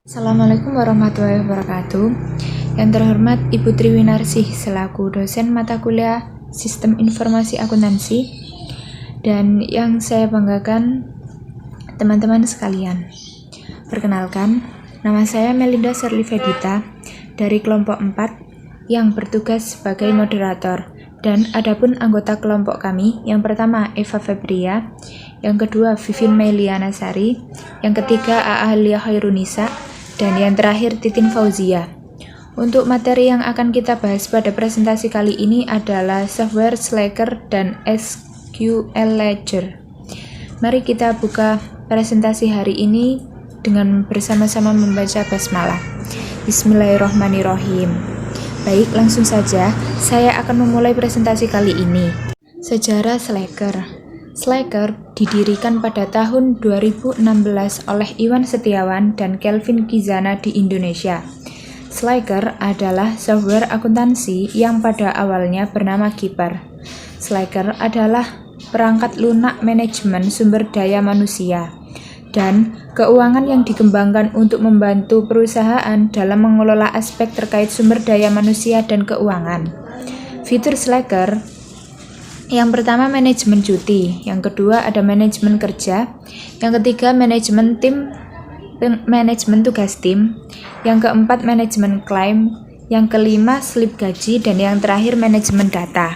Assalamualaikum warahmatullahi wabarakatuh. Yang terhormat Ibu Triwinarsih selaku dosen mata kuliah Sistem Informasi Akuntansi, dan yang saya banggakan teman-teman sekalian. Perkenalkan, nama saya Melinda Serlifedita dari kelompok 4 yang bertugas sebagai moderator. Dan adapun anggota kelompok kami, yang pertama Eva Febria, yang kedua Vivin Meliana Sari, yang ketiga Aalia Khairunisa, dan yang terakhir Titin Fauzia. Untuk materi yang akan kita bahas pada presentasi kali ini adalah software Slacker dan SQL Ledger. Mari kita buka presentasi hari ini dengan bersama-sama membaca basmalah. Bismillahirrahmanirrahim. Baik, langsung saja saya akan memulai presentasi kali ini. Sejarah Slacker. Slacker didirikan pada tahun 2016 oleh Iwan Setiawan dan Kelvin Kizana di Indonesia. Slacker adalah software akuntansi yang pada awalnya bernama Keeper. Slacker adalah perangkat lunak manajemen sumber daya manusia dan keuangan yang dikembangkan untuk membantu perusahaan dalam mengelola aspek terkait sumber daya manusia dan keuangan. Fitur Slacker yang pertama manajemen cuti, yang kedua ada manajemen kerja, yang ketiga manajemen tugas tim, yang keempat manajemen klaim, yang kelima slip gaji, dan yang terakhir manajemen data.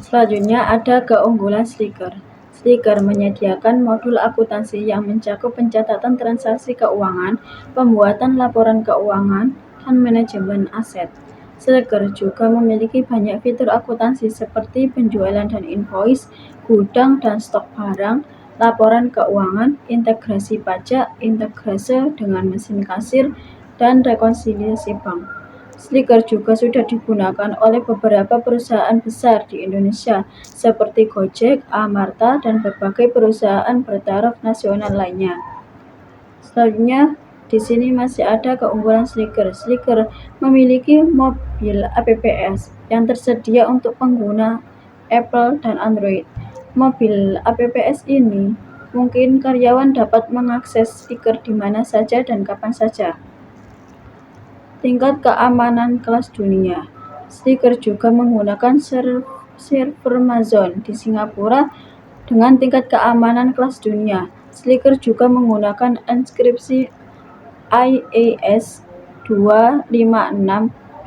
Selanjutnya ada keunggulan Slacker. Slacker menyediakan modul akuntansi yang mencakup pencatatan transaksi keuangan, pembuatan laporan keuangan, dan manajemen aset. Slacker juga memiliki banyak fitur akuntansi seperti penjualan dan invoice, gudang dan stok barang, laporan keuangan, integrasi pajak, integrase dengan mesin kasir, dan rekonsiliasi bank. Slacker juga sudah digunakan oleh beberapa perusahaan besar di Indonesia seperti Gojek, Amarta, dan berbagai perusahaan bertaraf nasional lainnya. Selanjutnya, di sini masih ada keunggulan Slacker. Slacker memiliki mobil apps yang tersedia untuk pengguna Apple dan Android. Mobil apps ini mungkin karyawan dapat mengakses Slacker di mana saja dan kapan saja. Tingkat keamanan kelas dunia. Slacker juga menggunakan server Amazon di Singapura dengan tingkat keamanan kelas dunia. Slacker juga menggunakan enkripsi IAS 256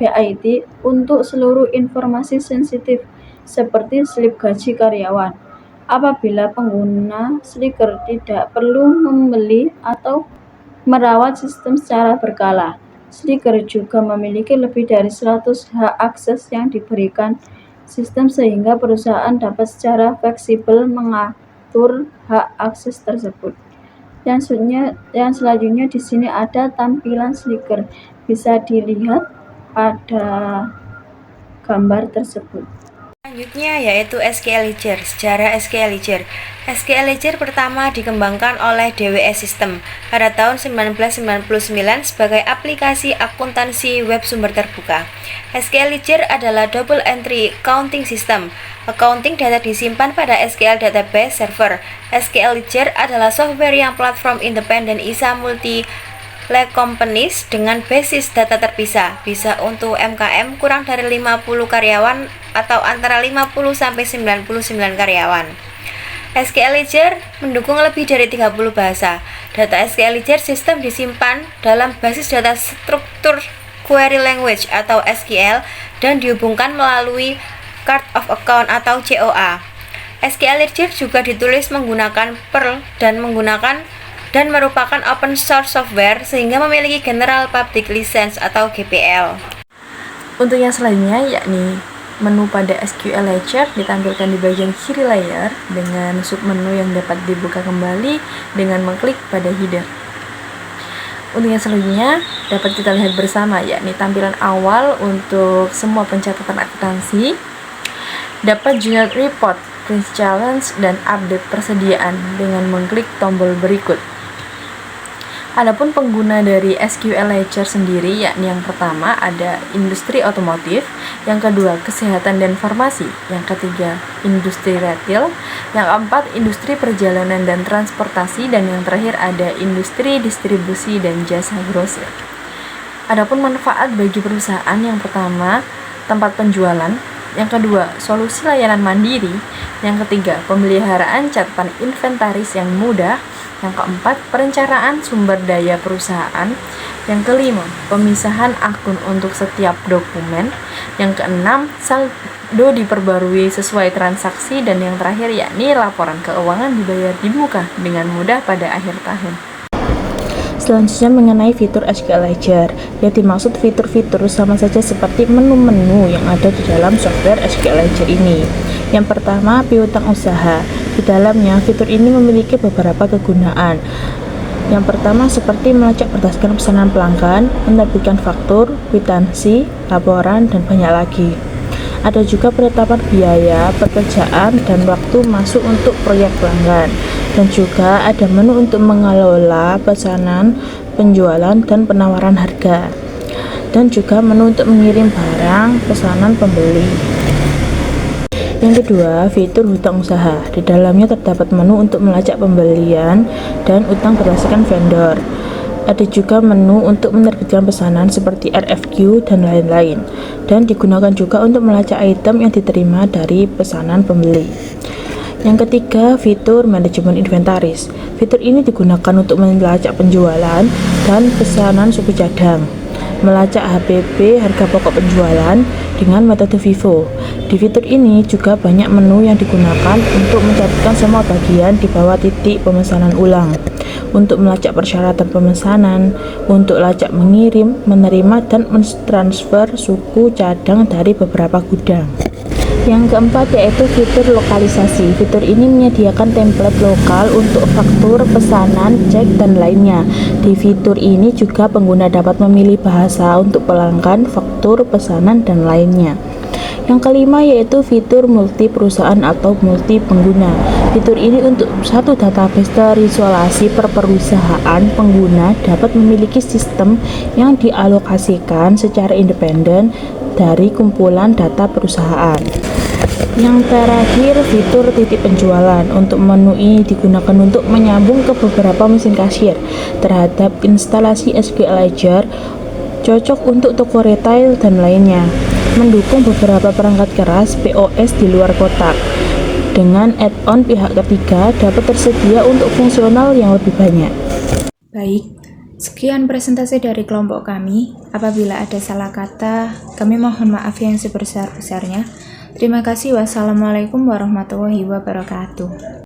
BIT untuk seluruh informasi sensitif seperti slip gaji karyawan. Apabila pengguna Slacker tidak perlu membeli atau merawat sistem secara berkala. Slacker juga memiliki lebih dari 100 hak akses yang diberikan sistem sehingga perusahaan dapat secara fleksibel mengatur hak akses tersebut. Yang selanjutnya di sini ada tampilan Slacker. Bisa dilihat pada gambar tersebut. Selanjutnya yaitu SQL Ledger. Sejarah SQL Ledger. SQL Ledger pertama dikembangkan oleh DWS System pada tahun 1999 sebagai aplikasi akuntansi web sumber terbuka. SQL Ledger adalah double entry accounting system. Accounting data disimpan pada SQL database server. SQL Ledger adalah software yang platform independen ISA multi leg companies dengan basis data terpisah, bisa untuk MKM kurang dari 50 karyawan atau antara 50 sampai 99 karyawan. SQL Ledger mendukung lebih dari 30 bahasa. Data SQL Ledger sistem disimpan dalam basis data struktur query language atau SQL dan dihubungkan melalui Chart of Account atau COA. SQL Ledger juga ditulis menggunakan Perl dan merupakan open source software sehingga memiliki General Public License atau GPL. Untuk yang selanjutnya yakni menu pada SQL Ledger ditampilkan di bagian kiri layar dengan submenu yang dapat dibuka kembali dengan mengklik pada header. Untuk yang selanjutnya dapat kita lihat bersama yakni tampilan awal untuk semua pencatatan akuntansi, dapat generate report, print challenge, dan update persediaan dengan mengklik tombol berikut. Adapun pengguna dari SQL Ledger sendiri, yakni yang pertama ada industri otomotif, yang kedua kesehatan dan farmasi, yang ketiga industri retail, yang keempat industri perjalanan dan transportasi, dan yang terakhir ada industri distribusi dan jasa grosir. Adapun manfaat bagi perusahaan, yang pertama tempat penjualan, yang kedua solusi layanan mandiri, yang ketiga pemeliharaan catatan inventaris yang mudah, yang keempat perencanaan sumber daya perusahaan, yang kelima pemisahan akun untuk setiap dokumen, yang keenam saldo diperbarui sesuai transaksi, dan yang terakhir yakni laporan keuangan dibayar di muka dengan mudah pada akhir tahun. Selanjutnya mengenai fitur SQL Ledger. Yang dimaksud fitur-fitur sama saja seperti menu-menu yang ada di dalam software SQL Ledger ini. Yang pertama, piutang usaha. Di dalamnya, fitur ini memiliki beberapa kegunaan. Yang pertama seperti melacak berdasarkan pesanan pelanggan, menerbitkan faktur, kwitansi, laporan, dan banyak lagi. Ada juga penetapan biaya, pekerjaan, dan waktu masuk untuk proyek pelanggan. Dan juga ada menu untuk mengelola pesanan, penjualan, dan penawaran harga. Dan juga menu untuk mengirim barang pesanan pembeli. Yang kedua, fitur hutang usaha. Di dalamnya terdapat menu untuk melacak pembelian dan utang berdasarkan vendor. Ada juga menu untuk menerbitkan pesanan seperti RFQ dan lain-lain, dan digunakan juga untuk melacak item yang diterima dari pesanan pembeli. Yang ketiga, fitur manajemen inventaris. Fitur ini digunakan untuk melacak penjualan dan pesanan suku cadang, melacak HPP harga pokok penjualan dengan metode FIFO. Di fitur ini juga banyak menu yang digunakan untuk mencatatkan semua bagian di bawah titik pemesanan ulang, untuk melacak persyaratan pemesanan, untuk lacak mengirim, menerima, dan mentransfer suku cadang dari beberapa gudang. Yang keempat yaitu fitur lokalisasi. Fitur ini menyediakan template lokal untuk faktur, pesanan, cek, dan lainnya. Di fitur ini juga pengguna dapat memilih bahasa untuk pelanggan, faktur, pesanan, dan lainnya. Yang kelima yaitu fitur multi perusahaan atau multi pengguna. Fitur ini untuk satu database terisolasi per perusahaan. Pengguna dapat memiliki sistem yang dialokasikan secara independen dari kumpulan data perusahaan. Yang terakhir, fitur titik penjualan. Untuk menu ini digunakan untuk menyambung ke beberapa mesin kasir terhadap instalasi SQL Ledger, cocok untuk toko retail dan lainnya. Mendukung beberapa perangkat keras POS di luar kotak. Dengan add-on pihak ketiga dapat tersedia untuk fungsional yang lebih banyak. Baik, sekian presentasi dari kelompok kami. Apabila ada salah kata, kami mohon maaf yang sebesar-besarnya. Terima kasih. Wassalamualaikum warahmatullahi wabarakatuh.